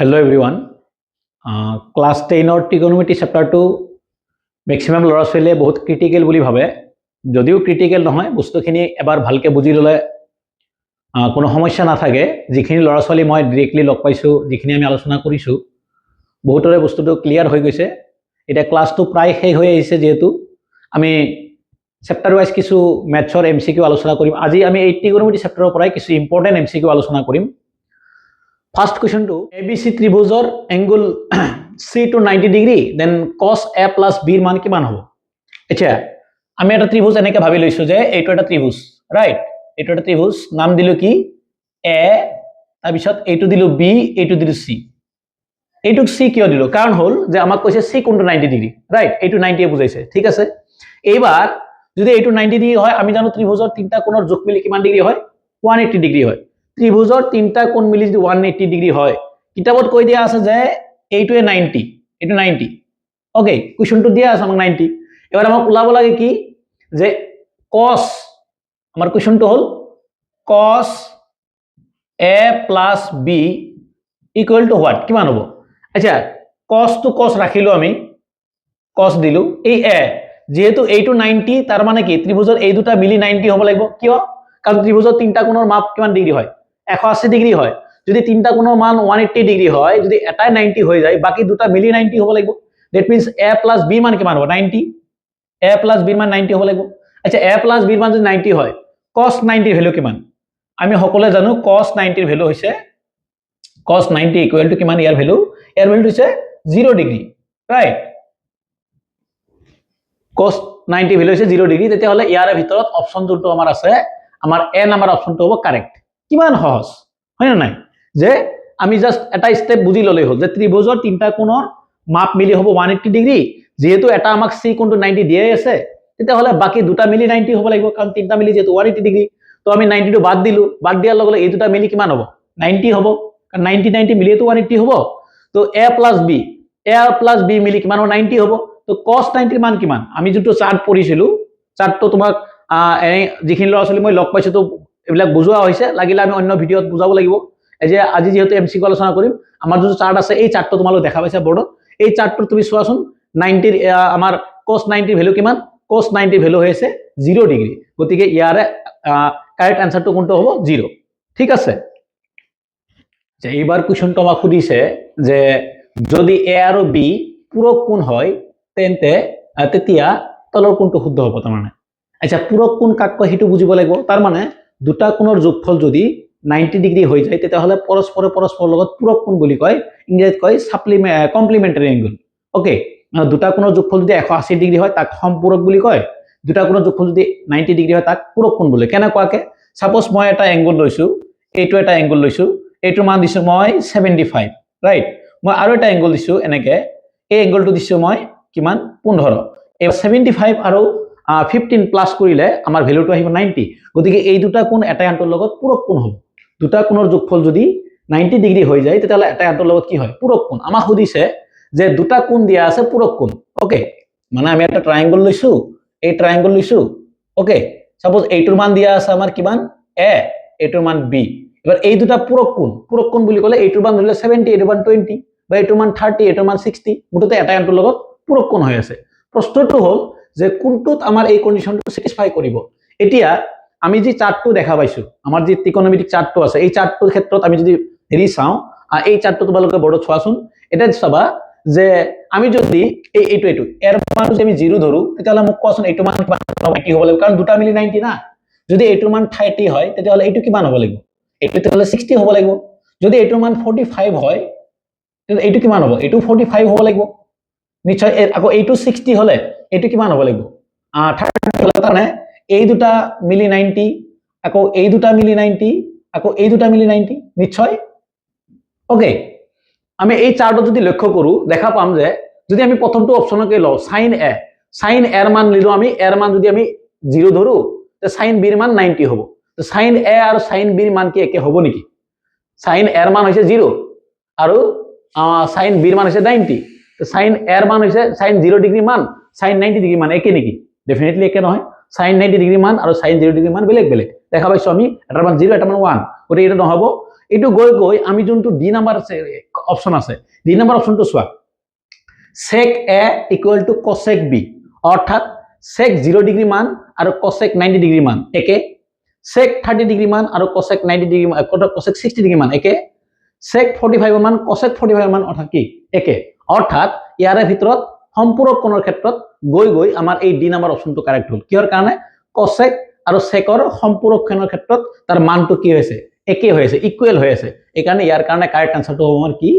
Hello everyone. Class 10 or trigonometry chapter 2 maximum ল'ৰা ছোৱালীয়ে বহুত ক্ৰিটিকেল বুলি ভাবে যদিও ক্ৰিটিকেল নহয় বস্তুখিনি এবাৰ ভালকে বুজি ললে কোনো সমস্যা নাথাকে যিখিনি ল'ৰা ছোৱালী মই ডাইৰেক্টলি লগ পাইছো যিখিনি আমি আলোচনা কৰিছো বহুতৰে বস্তুটো ক্লিয়াৰ হৈ গৈছে এটা ক্লাছটো প্ৰায় শেষ হৈ আহিছে যেহেতু আমি চেপ্টাৰ ওয়াইজ কিছু ম্যাথছৰ এমসিকিউ আলোচনা কৰিম আজি আমি এই ট্ৰিগোনোমেট্ৰি চেপ্টাৰৰ পৰাই কিছু ইম্পৰ্টেন্ট এমসিকিউ আলোচনা কৰিম First question to ABC ত্ৰিভুজৰ angle C to 90 degree then cos A plus B মান কিমান হ'ব আচ্ছা আমি এটা ত্রিভুজ এনেকে ভাবি লৈছো যে এইটো এটা ত্রিভুজ রাইট এইটো এটা ত্রিভুজ নাম দিলো কি A তাৰ পিছত এইটো দিলো B এইটো দিলো C এইটো C কিয় দিলো কাৰণ হল যে আমাক কৈছে C কোনটো 90 ডিগ্ৰী ৰাইট এইটো 90 এ বুজাইছে ঠিক আছে এইবাৰ যদি এইটো 90 ডিগ্ৰী হয় আমি জানো ত্ৰিভুজৰ তিনটা কোণৰ যোগ মিলি কিমান ডিগ্ৰী হয় 180 ডিগ্ৰী হয় ত্ৰিভুজৰ তিনটা কোণ মিলি যদি 180 ডিগ্ৰী হয় কিতাবত কৈ দিয়া আছে যে এইটোৱে 90 এইটো 90 ওকে কোৱেশ্চনটো দিয়া আছে আমাক 90 এবাৰ আমাক উলাব লাগে কি যে cos আমাৰ কোৱেশ্চনটো হল cos A plus B equal to what কিমান হ'ব আচ্ছা cos to cos ৰাখিলো আমি cos দিলো এই A যেহেতু এইটো 90 তাৰ মানে কি ত্ৰিভুজৰ এই দুটা মিলি 90 হ'ব লাগিব কিয় কাৰণ ত্ৰিভুজৰ তিনটা কোণৰ মাপ কিমান ডিগ্ৰী হয় 180 ডিগ্ৰী হয় যদি তিনটা কোণৰ মান 180 ডিগ্ৰী হয় যদি এটাই 90 হৈ যায় বাকি দুটা মিলি 90 হ'ব লাগিব that means A plus B মান কিমান হ'ব 90 A plus B মান 90 হ'ব লাগিব আচ্ছা A plus B মান যদি 90 হয় cos 90 ভ্যালু কিমান আমি সকলোৱে জানো cos 90 ভ্যালু হৈছে cos 90 ইকুৱেল টু কিমান ইয়াৰ ভ্যালু হৈছে 0 ডিগ্ৰী ৰাইট cos 90 ভ্যালু হৈছে 0 ডিগ্ৰী তেতিয়া হলে ইয়াৰ ভিতৰত অপচন যোনটো আমাৰ আছে আমাৰ A নাম্বাৰ অপচনটো হ'ব কাৰেক্ট কিমান সহজ হয় না নাই যে আমি জাস্ট এটা স্টেপ বুজি ললেই হল যে ত্ৰিভুজৰ তিনটা কোণৰ মাপ মিলি হ'ব 180 ডিগ্ৰী যেহেতু এটা আমাক C কোণটো 90 দিয়াই আছে তেতিয়া হলে বাকি দুটা মিলি 90 হ'ব লাগিব কাৰণ তিনটা মিলি যেহেতু 180 ডিগ্ৰী তো আমি 90 টো বাদ দিলো বাদ দিয়াৰ লগে লগে এই দুটা মিলি কিমান হ'ব 90 হ'ব কাৰণ 90 90 মিলি তো 180 হ'ব তো A plus B মিলি কিমান হ'ব 90 হ'ব তো cos 90 মান কিমান আমি যেটো চাৰ্ট পঢ়িছিলো চাৰ্টটো তোমাক যিখিনি ল'ৰা ছোৱালী মই লগ পাইছো তো এবিলাক বুজোৱা হৈছে লাগিলে আমি অন্য ভিডিওত বুজাব লাগিব এই যে আজি যেহেতু এমসিকিউ আলোচনা কৰিম আমাৰ যে চাৰ্ট আছে এই চাৰ্টটো তোমালোক দেখা পাইছা বৰ্ডত এই চাৰ্টটো তুমি চোৱাচোন 90 আমাৰ cos 90 ভ্যালু কিমান cos 90 ভ্যালু হৈছে 0 ডিগ্ৰী গতিকে ইয়াৰে কাৰেক্ট আনসাৰটো কোনটো হ'ব 0 ঠিক আছে যে এইবাৰ কোৱেশ্চনটো আমাক সুধিছে যে যদি A আৰু B পূৰক কোণ হয় তেন্তে তেতিয়া তলৰ কোণটো শুদ্ধ হ'ব তাৰমানে আচ্ছা পূৰক কোণ কাক কয় হেতু বুজিব লাগিব তাৰ মানে দুটা কোণৰ যোগফল যদি 90 ডিগ্ৰী হৈ যায় তেতিয়া হলে পৰস্পৰৰ লগত পূৰক কোণ বুলি কয় ইংৰাজীত কয় কমপ্লিমেন্টাৰী এংগল ওকে দুটা কোণৰ যোগফল যদি 180 ডিগ্ৰী হয় তাক সম্পূৰক বুলি কয় দুটা কোণৰ যোগফল যদি 90 ডিগ্ৰী হয় তাক পূৰক কোণ বুলি কেনেকুৱাকে সাপোজ মই এটা এংগল লৈছো এইটো এটা এংগল লৈছো এইটোৰ মান দিছো মই 75 ৰাইট মই আৰু এটা এংগল দিছো এনেকে এই এংগলটো দিছো মই কিমান 15 এই 75 আৰু 15 প্লাস কৰিলে আমাৰ ভ্যালুটো আহিব 90 গতিকে এই দুটা কোণ এটা আনটোৰ লগত পূৰক কোণ হ'ব দুটা কোণৰ যোগফল যদি 90 ডিগ্ৰী হৈ যায় তেতিয়ালে এটা আনটোৰ লগত কি হয় পূৰক কোণ আমাক সুধিছে যে দুটা কোণ দিয়া আছে পূৰক কোণ ওকে মানে আমি এটা ট্ৰায়াঙ্গল লৈছো এই ট্ৰায়াঙ্গল লৈছো ওকে সাপোজ এইটোৰ মান দিয়া আছে আমাৰ কিমান A এইটোৰ মান B এবাৰ এই দুটা পূৰক কোণ বুলি ক'লে এইটোৰ মান ধৰিলে 70 এইটোৰ মান 20 বা এইটোৰ মান 30 এইটোৰ মান 60 মুঠতে এটা আনটোৰ লগত পূৰক কোণ হৈ আছে প্ৰশ্নটো হ'ল যে কোনটোত আমাৰ এই কন্ডিশনটো স্যাটিসফাই কৰিব এতিয়া আমি যে চাৰ্টটো দেখা পাইছো আমাৰ যে ত্ৰিকোণমিতিক চাৰ্টটো আছে এই চাৰ্টটোৰ ক্ষেত্ৰত আমি যদি হেৰি চাও এই চাৰ্টটো তোমালোকে বৰ্ডত চোৱাচোন এটা চাবা যে আমি যদি এইটো এৰ মান যদি আমি 0 ধৰো তেতিয়ালে মোক কোৱাচোন এইটো মান কিমান হ'ব লাগিব কাৰণ দুটা মিলি 90 না যদি এইটোৰ মান 30 হয় তেতিয়ালে এইটো কিমান হ'ব লাগিব এইটো তেতিয়ালে 60 হ'ব লাগিব যদি এইটোৰ মান 45 হয় তেতিয়ালে এইটো কিমান হ'ব এইটো 45 হ'ব লাগিব নিশ্চয় আকৌ এইটো 60 হলে এইটো কিমান হ'ব লাগিব 30 হলে মানে এই দুটা মিলি 90 আকৌ এই দুটা মিলি 90 আকৌ এই দুটা মিলি 90 নিশ্চয় ওকে আমি এই চাৰ্টত যদি লক্ষ্য কৰো দেখা পাম যে যদি আমি প্ৰথমটো অপচনকে লও sin A এৰ মান লিলো আমি এৰ মান যদি আমি 0 ধৰো তে sin B এৰ মান 90 হ'ব তো sin A আৰু sin B এর মান কি একে হ'ব নেকি sin A এর মান হৈছে 0 আৰু sin B এৰ মান হৈছে 90 তো sin A এৰ মান হৈছে sin 0 ডিগ্ৰী মান sin 90 ডিগ্ৰী মান একে নেকি ডেফিনেটলি একে নহয় sin 90 ডিগ্ৰী মান আৰু sin 0 ডিগ্ৰী মান বেলেগ দেখা পাইছো আমি এটাৰ মান 0 এটাৰ মান 1 গতিকে এটা নহব এইটো গৈ আমি যোনটো ডি নাম্বাৰ আছে অপশ্যন আছে, ডি নাম্বাৰ অপশ্যনটো চোৱা, sec a equal two cosec b, অৰ্থাৎ sec 0 ডিগ্ৰী মান আৰু cosec 90 ডিগ্ৰী মান একে, sec 30 ডিগ্ৰী মান আৰু cosec 90 ডিগ্ৰী মান, cosec 60 ডিগ্ৰী মান একে, sec 45 মান cosec 45 মান অৰ্থাৎ কি একে, অৰ্থাৎ ইয়াৰে ভিতৰত সম্পূৰক কোণৰ ক্ষেত্ৰত গৈ আমাৰ এই ডি নাম্বাৰ অপশ্যনটো কাৰেক্ট হ'ল। কিহৰ কাৰণে? cosec আৰু secৰ সম্পূৰক কোণৰ ক্ষেত্ৰত তাৰ মানটো কি হৈছে, একে হৈ আছে, ইকুৱেল হৈ আছে, এই কাৰণে ইয়াৰ কাৰণে কাৰেক্ট আনসাৰটো হ'ব আমাৰ কি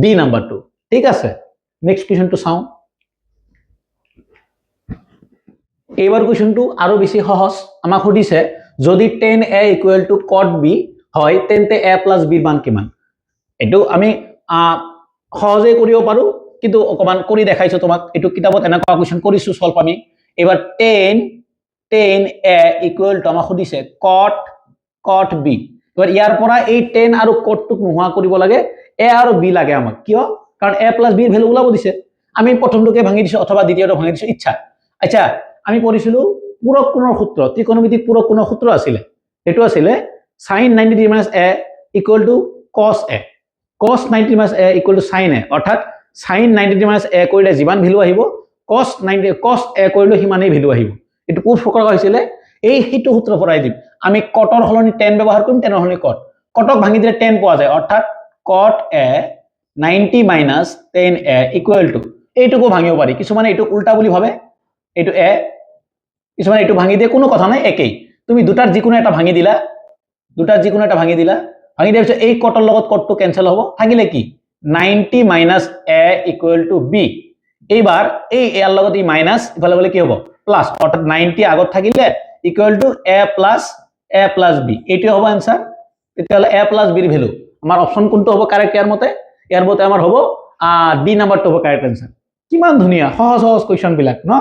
ডি নাম্বাৰটো। ঠিক আছে, নেক্সট কুৱেশ্যনটো চাওঁ। এইবাৰ কুৱেশ্যনটো আৰু বেছি সহজ। আমাক সুধিছে যদি tan a equal two cot b হয় তেন্তে a প্লাছ b মান কিমান? এইটো আমি সহজে কৰিব পাৰো, কিন্তু অকমান কৰি দেখাইছো তোমাক। এইটো কিতাপত এনেকুৱা কুৱেশ্যন কৰিছো সলভ আমি। এবাৰ tan a ইকুৱেল টু আমাক সুধিছে cot b। এবাৰ ইয়াৰ পৰা এই tan আৰু cot টোক নোহোৱা কৰিব লাগে, a আৰু b লাগে আমাক। কিয়? কাৰণ a প্লাছ b ৰ ভ্যালু ওলাব দিছে। আমি প্ৰথমটোকে ভাঙি দিছো অথবা দ্বিতীয়টো ভাঙি দিছো, ইচ্ছা। আচ্ছা, আমি পঢ়িছিলো পূৰক কোণৰ সূত্ৰ, ত্ৰিকোণমিতিক পূৰক কোণৰ সূত্ৰ আছিলে, এইটো আছিলে sin 90 degree minus a equal two cos a, cos 90 degree minus a equal two sin a, অৰ্থাৎ sin 90 ডিগ্ৰী মাইনাছ a কৰিলে যিমান ভ্যালু আহিব cos a কৰিলে সিমানেই ভ্যালু আহিব। এইটো প্ৰুফ কৰা হৈছিলে, সেইটো সূত্ৰ পৰাই দিম। আমি কটৰ সলনি tan ব্যৱহাৰ কৰিম, tan ৰ সলনি cot, কটক ভাঙি দিলে tan পোৱা যায়, অৰ্থাৎ cot a 90 minus tan a equal to, এইটোকো ভাঙিব পাৰি, কিছুমানে এইটো উল্টা বুলি ভাবে, এইটো a, কিছুমানে এইটো ভাঙি দিয়ে, কোনো কথা নাই, একেই। তুমি দুটাৰ যিকোনো এটা ভাঙি দিলা, ভাঙি দিয়াৰ পিছত এই কটৰ লগত কটটো কেনসেল হ'ব, থাকিলে কি 90 minus a equal two b। এইবাৰ এই ইয়াৰ লগত এই মাইনাছ ইফালে গ'লে কি হ'ব প্লাছ, অৰ্থাৎ 90 আগত থাকিলে equal to a plus b, এইটোৱে হ'ব আনসাৰ। তেতিয়াহ'লে a প্লাছ b ৰ ভ্যালু আমাৰ অপশ্যন কোনটো হ'ব কাৰেক্ট? ইয়াৰ মতে আমাৰ হ'ব ডি নাম্বাৰটো হ'ব কাৰেক্ট আনসাৰ। কিমান ধুনীয়া সহজ কুৱেশ্যন বিলাক ন,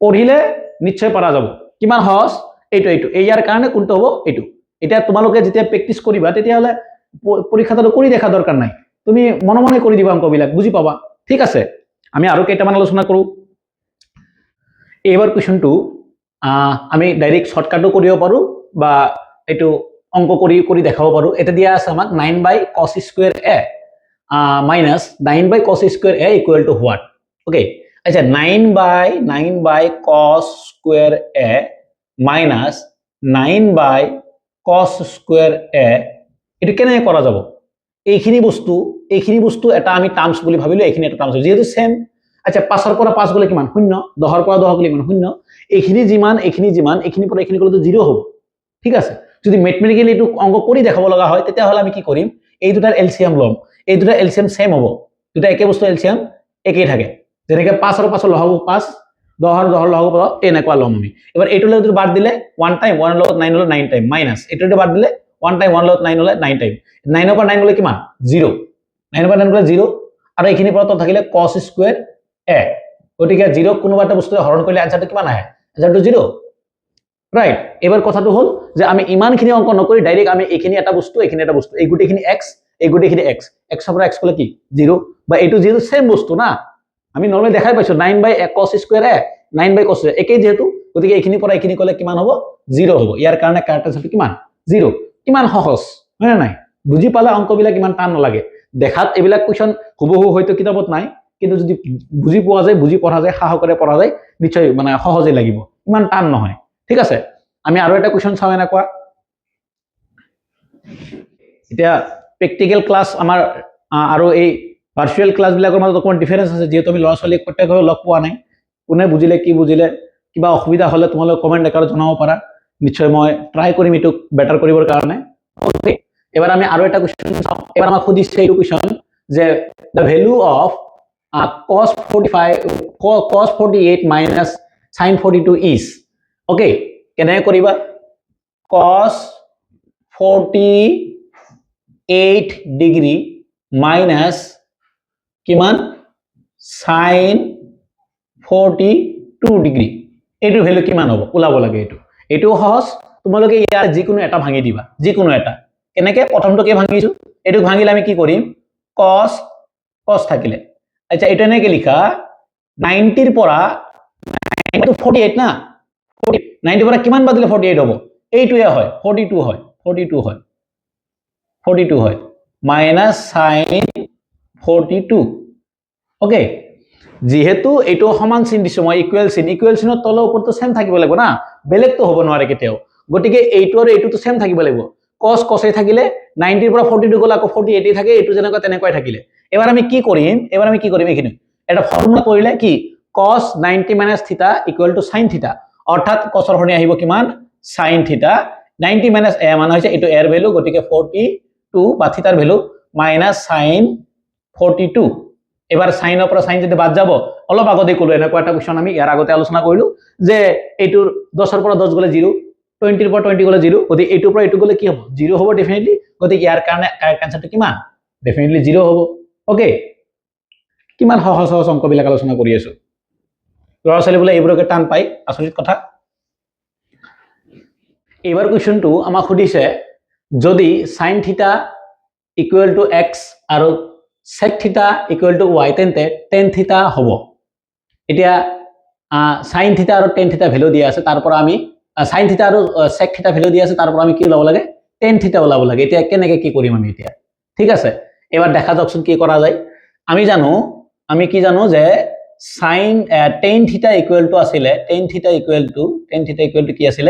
পঢ়িলে নিশ্চয় পৰা যাব। কিমান সহজ, এইটো ইয়াৰ কাৰণে কোনটো হ'ব এইটো। এতিয়া তোমালোকে যেতিয়া প্ৰেক্টিছ কৰিবা তেতিয়াহ'লে পৰীক্ষাটো কৰি দেখা দৰকাৰ নাই, তুমি মনে মনে কৰি দিবা, অংকবিলাক বুজি পাবা। ঠিক আছে, আমি আৰু কেইটামান আলোচনা কৰোঁ। এইবাৰ কুৱেশ্যনটো আমি ডাইৰেক্ট শৰ্টকাটো কৰিব পাৰোঁ বা এইটো অংক কৰি দেখাব পাৰোঁ। এটা দিয়া আছে আমাক 9/cos square a minus 9/cos square a equal two what? Okay, আচ্ছা 9/cos square a minus 9/cos square a, এইটো কেনেকৈ কৰা যাব? এইখিনি বস্তু এটা আমি টাৰ্মছ বুলি ভাবিলো, এইখিনি এটা টাৰ্মছ যিহেতু সেম। আচ্ছা, 5ৰ পৰা 5 গ'লে কিমান? 0, 10ৰ পৰা 10 গ'লে কিমান? 0। এইখিনি যিমান এইখিনিৰ পৰা এইখিনি গ'লে 0 হ'ব। ঠিক আছে, যদি মেথমেটিক্যালি এইটো অংক কৰি দেখাব লগা হয় তেতিয়াহ'লে আমি কি কৰিম? এই দুটাৰ এলচিএম ল'ম, এই দুটাৰ এলচিএম সেম হ'ব, দুটা একে বস্তু এলচিএম একেই থাকে। যেনেকৈ 5 আৰু 5 লগাব 5, 10 আৰু 10 লগাব 10, এনেকুৱা ল'ম আমি। এবাৰ এইটো লগত বাদ দিলে 1 টাইম, 1 লগত 9 হ'লে 9 টাইম, মাইনাছ এইটো বাদ দিলে 1 টাইম, 1 লগত 9 হ'লে 9 টাইম, 9ৰ পৰা 9 গ'লে কিমান? 0, 9ৰ পৰা 9 গ'লে 0, আৰু এইখিনিৰ পৰা থাকিলে cos স্কুৱেৰ a, গতিকে 0 কোনোবা এটা বস্তুৰে হৰণ কৰিলে আনসাৰটো কিমান আহে? আনসাৰটো 0, ৰাইট। এবাৰ কথাটো হ'ল যে আমি ইমানখিনি অংক নকৰি ডাইৰেক্ট আমি এইখিনি এটা বস্তু, এই গোটেইখিনি x, এই গোটেইখিনি x, xৰ পৰা x গ'লে কি 0, বা এইটো যিহেতু সেম বস্তু না, আমি নৰ্মেলি দেখাই পাইছো 9/cos স্কুৱেৰ a 9/cos একেই যিহেতু, গতিকে এইখিনিৰ পৰা এইখিনি গ'লে কিমান হ'ব? 0 হ'ব। ইয়াৰ কাৰণে কাৰেক্ট আনসাৰটো কিমান? 0। কিমান সহজ হয় নে নাই? বুজি পালে অংকবিলাক ইমান টান নালাগে। দেখাত এইবিলাক কুৱেশ্যন হুবহু হয়তো কিতাপত নাই, কিন্তু যদি বুজি পোৱা যায়, বুজি পঢ়া যায়, সাহসেৰে পঢ়া যায়, নিশ্চয় মানে সহজেই লাগিব, ইমান টান নহয়। ঠিক আছে, আমি আৰু এটা কুৱেশ্যন চাওঁ এনেকুৱা। এতিয়া প্ৰেক্টিকেল ক্লাছ আমাৰ আৰু এই ভাৰ্চুৱেল ক্লাছবিলাকৰ মাজত অকণমান ডিফাৰেঞ্চ আছে, যিহেতু আমি ল'ৰা ছোৱালীক প্ৰত্যেকভাৱে লগ পোৱা নাই। কোনে বুজিলে, কি বুজিলে, কিবা অসুবিধা হ'লে তোমালোকে কমেণ্ট আকাৰত জনাব পাৰা, নিশ্চয় মই ট্ৰাই কৰিম এইটো বেটাৰ কৰিবৰ কাৰণে। ওকে, এবাৰ আমি আৰু এটা কুৱেশ্যন চাওঁ। এবাৰ আমাক সুধিছে এইটো কুৱেশ্যন যে the value of cos 48 minus sin 42 is. Okay, কেনেকৈ কৰিবা? cos 48 ডিগ্ৰী মাইনাছ কিমান? sin 42 ডিগ্ৰী, এইটো ভ্যালু কিমান হ'ব ওলাব লাগে। এইটো সহজ, তোমালোকে ইয়াৰ যিকোনো এটা ভাঙি দিবা, যিকোনো এটা। কেনেকৈ? প্ৰথমটোকে ভাঙিছো, এইটো ভাঙিলে আমি কি কৰিম? cos থাকিলে। আচ্ছা, এইটো এনেকৈ লিখা 90ৰ পৰা 48 না, 90ৰ পৰা কিমান বাদ দিলে 48 হ'ব? এইটোৱে হয় 42 হয়, 42 হয় মাইনাস সাইন 42 ওকে যেহেতু এইটো সমান চিন দিছো মই ইকুৱেল চিনৰ তলৰ ওপৰতো সেম থাকিব লাগিব না বেলেগটো হ'ব নোৱাৰে কেতিয়াও গতিকে এইটো আৰু এইটোতো সেম থাকিব লাগিব cos cos থাকিলে 90 ৰ পৰা 42 গল আকৌ 48 থাকে এইটো যেনেকৈ তেনেকৈ থাকিলে এবাৰ আমি কি কৰিম এইখিনি এটা ফৰ্মুলা কৰিলে কি cos 90 minus theta equal to sin theta অৰ্থাৎ cos ৰ সৰণি আহিব কিমান sin theta 90 minus a মান হৈছে এটো এৰ ভ্যালু গতিকে 42 বা থিটাৰ ভ্যালু মাইনাস sin 42 এবাৰ sin ৰ পৰা sin যদি বাদ যাব অলপ আগতে কলো এনেকুৱা এটা কোৱেশ্চন আমি ইয়াৰ আগতে আলোচনা কৰিলো যে এইটোৰ 10 ৰ পৰা 10 গলে 0 20 ৰ পৰা 20 গলে 0 গতিকে এইটোৰ পৰা এইটো গলে কি হ'ব 0 হ'ব ডেফিনেটলি গতিকে ইয়াৰ কাৰণে আনসাৰটো কিমান ডেফিনেটলি 0 হ'ব ওকে কিমান সহজ সহজ অংকবিলাক আলোচনা কৰি আছো ল'ৰা ছোৱালী বোলে এইবোৰকে টান পাই আচৰিত কথা এইবাৰ কোৱেশ্চনটো আমাক সুধিছে যদি sin থিটা ইকুৱেল টু x আৰু sec থিটা ইকুৱেল টু y তেন্তে tan থিটা হ'ব এতিয়া sin থিটা আৰু tan থিটা ভ্যালু দিয়া আছে তাৰ পৰা আমি sin থিটা আৰু sec থিটা ভ্যালু দিয়া আছে তাৰ পৰা আমি কি ওলাব লাগে tan থিটা ওলাব লাগে এতিয়া কেনেকৈ কি কৰিম আমি এতিয়া ঠিক আছে এবাৰ দেখা যাওকচোন কি কৰা যায় আমি কি জানো যে sin tan থিটা ইকুৱেল টু আছিল tan থিটা ইকুৱেল টু কি আছিল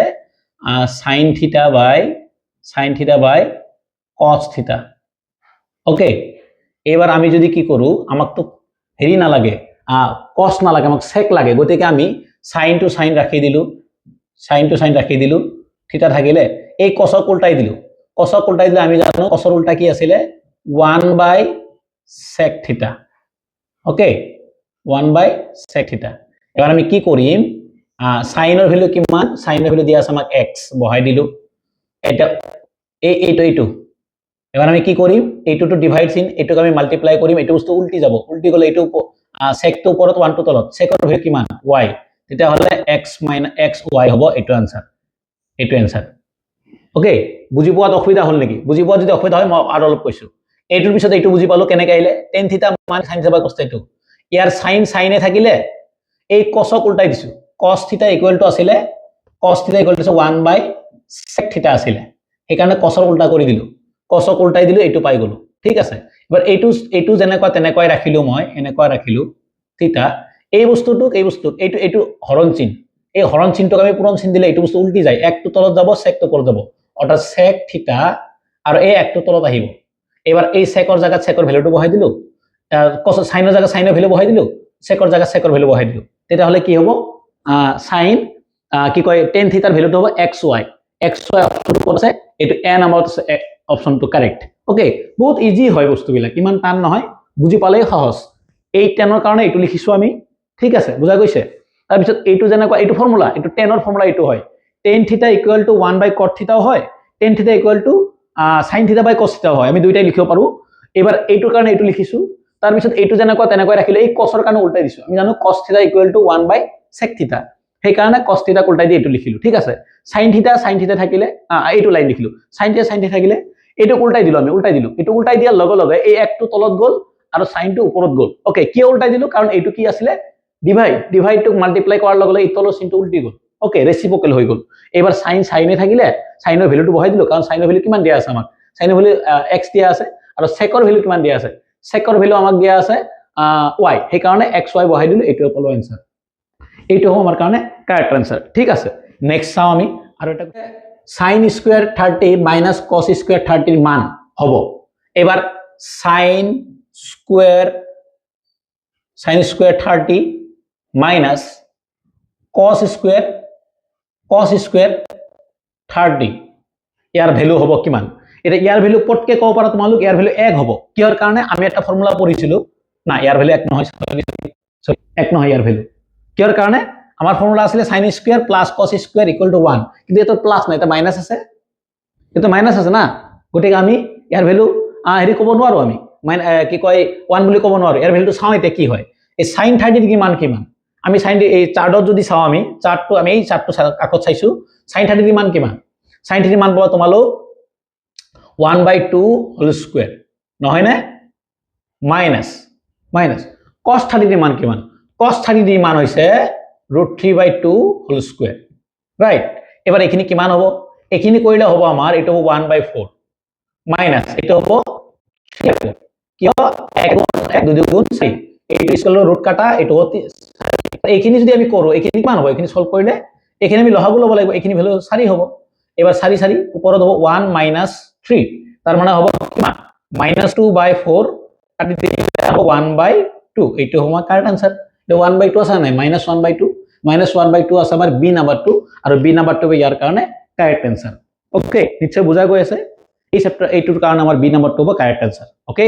sin থিটা বাই cos থিটা ওকে এবাৰ আমি যদি কি কৰো আমাক তো হেৰি না লাগে cos না লাগে আমাক sec লাগে গতিকে আমি sin to sin ৰাখি দিলু থিটা থাকিলে এই cos ক উল্টাই দিলে আমি জানো cos ৰ উল্টা কি আছিল 1 by sec theta okay 1 by sec থিটা এবাৰ আমি কি কৰিম sin ৰ ভ্যালু কিমান sin ৰ ভ্যালু দিয়া আছে আমাক x বহাই দিলু এটা এইটো এবাৰ আমি কি কৰিম এইটো টু ডিভাইড চিন এইটোক আমি মাল্টিপ্লাই কৰিম এইটো বস্তু উল্টি যাব উল্টি গলে এইটো sec টো ওপৰত 1 টো তলত sec ৰ ভ্যালু কিমান y তেতিয়া হলে x y হ'ব এইটো आंसर ওকে বুজি পোৱাত অসুবিধা হল নেকি বুজি পোৱা যদি অসুবিধা হয় মই আৰু অলপ কৈছো এইটোৰ পিছত এইটো বুজি পালো কেনেকৈ আহিলে tan থিটা মান sin থিটা cos থিটা ইয়াৰ sin এ থাকিলে এই cos ক উল্টাই দিছো cos থিটা ইকুৱেল টু আছিল 1 by sec থিটা আছিল সেইকাৰণে cos ৰ উল্টা কৰি দিলো cos ক উল্টাই দিলো এইটো পাই গলো ঠিক আছে এবাৰ এইটো যেনেকৈ তেনেকৈ ৰাখিলো মই এনেকৈ ৰাখিলো থিটা এই বস্তুটোক এইটো হৰণ চিন এই হৰণ চিনটোক আমি পূৰণ চিন দিলে এইটো বস্তু উল্টি যায় একটো তলত যাব sec টো ওপৰত যাব অৰ্থাৎ sec থিটা আৰু এই একটো তলত আহিব এবাৰ এই sec ৰ জায়গাত sec ৰ ভ্যালুটো বহাই দিলো cos sin ৰ জায়গাত sin ৰ ভ্যালু বহাই দিলো sec ৰ জায়গাত sec ৰ ভ্যালু বহাই দিলো তেতিয়া হলে কি হ'ব sin কি কয় tan থিটাৰ ভ্যালুটো হ'ব xy অপচনটো কোন আছে এইটো a নাম্বাৰত আছে অপচনটো কাৰেক্ট ওকে বহুত ইজি হয় বস্তুবিলাক ইমান টান নহয় বুজি পালেই সহজ এই 10 ৰ কাৰণে এইটো লিখিছো আমি ঠিক আছে বুজা গৈছে তাৰ পিছত এইটো যেনেকৈ এইটো ফৰ্মুলা এইটো 10 ৰ ফৰ্মুলা এইটো হয় tan থিটা ইকুৱেল টু 1 by cot থিটাও হয় tan থিটা ইকুৱেল টু sin থিটা by cos থিটাও হয় আমি দুইটাই লিখিব পাৰো এবাৰ এইটোৰ কাৰণে এইটো লিখিছো তাৰ পিছত এইটো যেনেকৈ তেনেকৈ ৰাখিলে এই cos ৰ কাৰণে উল্টাই দিছো আমি জানো cos থিটা ইকুৱেল টু 1 by sec থিটা সেই কাৰণে cos থিটা উল্টাই দি এইটো লিখিলো ঠিক আছে sin থিটা থাকিলে এইটো লাইন লিখিলো sin থিটা থাকিলে এইটো উল্টাই দিলো এইটো উল্টাই দিয়াৰ লগে লগে এই একটো তলত গল আৰু sin টো ওপৰত গল ওকে কি উল্টাই দিলো কাৰণ এইটো কি আছিল ডিভাইড টু মাল্টিপ্লাই কৰাৰ লগে লগে এই তলৰ চিনটো উল্টি গল ওকে ৰেচিপ্ৰকেল হৈ গল এবাৰ sin এ থাকিলে sin ৰ ভ্যালুটো বহাই দিলো কাৰণ sin ৰ ভ্যালু কিমান দিয়া আছে আমাক sin ৰ ভ্যালু x দিয়া আছে আৰু sec ৰ ভ্যালু কিমান দিয়া আছে sec ৰ ভ্যালু আমাক দিয়া আছে y সেই কাৰণে xy বহাই দিলো এইটো হল आंसर এইটো হ'ব আমাৰ কাৰণে কাৰেক্ট आंसर ঠিক আছে নেক্সট চাও আমি আৰু এটা sin square 30 minus cos square 30 ৰ মান হ'ব এবাৰ sin square 30 minus cos square 30 ইয়াৰ ভ্যালু হ'ব কিমান এটা ইয়াৰ ভ্যালু পটকে কব পাৰা তোমালোক ইয়াৰ ভ্যালু 1 হ'ব কিহৰ কাৰণে আমি এটা ফৰ্মুলা পঢ়িছিলো না ইয়াৰ ভ্যালু 1 নহয় সৰি 1 নহয় ইয়াৰ ভ্যালু কিহৰ কাৰণে আমাৰ ফৰ্মুলা আছিল sin square plus cos square = 1 কিন্তু এটা প্লাস নাই এটা মাইনাস আছে না গতিকে আমি ইয়াৰ ভ্যালু হেৰি ক'ব নোৱাৰো আমি কি কয় 1 বুলি ক'ব নোৱাৰো ইয়াৰ ভ্যালুটো চাও এটা কি হয় এই sin 30 কি মান আমি sin এই চাৰ্টত যদি চাও আমি এই চাৰ্টটো কাকত চাইছো sin 30 ৰ মান কিমান sin 30 ৰ মান পাবা তোমালোক 1/2 হোল স্কয়াৰ নহয় নে মাইনাস cos 30 ৰ মান কিমান cos 30 ৰ মান হৈছে √3/2 হোল স্কয়াৰ ৰাইট এবাৰ এখিনি কিমান হ'ব এখিনি কৰিলে হ'ব আমাৰ এটো 1/4 মাইনাছ এইটো হ'ব কিয় 1 2 গুণ 4 এইটো স্কোয়ার ৰুট কাটা এইটো এইখিনি যদি আমি কৰো এইখিনি কিমান হ'ব এইখিনি সলভ কৰিলে এইখিনি আমি লহাব ল'ব লাগিব এইখিনি ভ্যালু 4 হ'ব এবাৰ 4 4 ওপৰত হ'ব 1 - 3 তাৰ মানে হ'ব কিমান -2/4 কাটি দিলে হ'ব 1/2 এইটো হ'ব কারেক্ট आंसर এটা 1/2 আছে নাই -1/2 -1/2 আছে আমাৰ বি নাম্বাৰটো আৰু বি নাম্বাৰটো ইয়াৰ কাৰণে কাৰেক্ট आंसर ওকে নিশ্চয় বুজা গৈ আছে এই চেপ্টাৰ এইটোৰ কাৰণে আমাৰ বি নাম্বাৰটো হ'ব কাৰেক্ট आंसर ওকে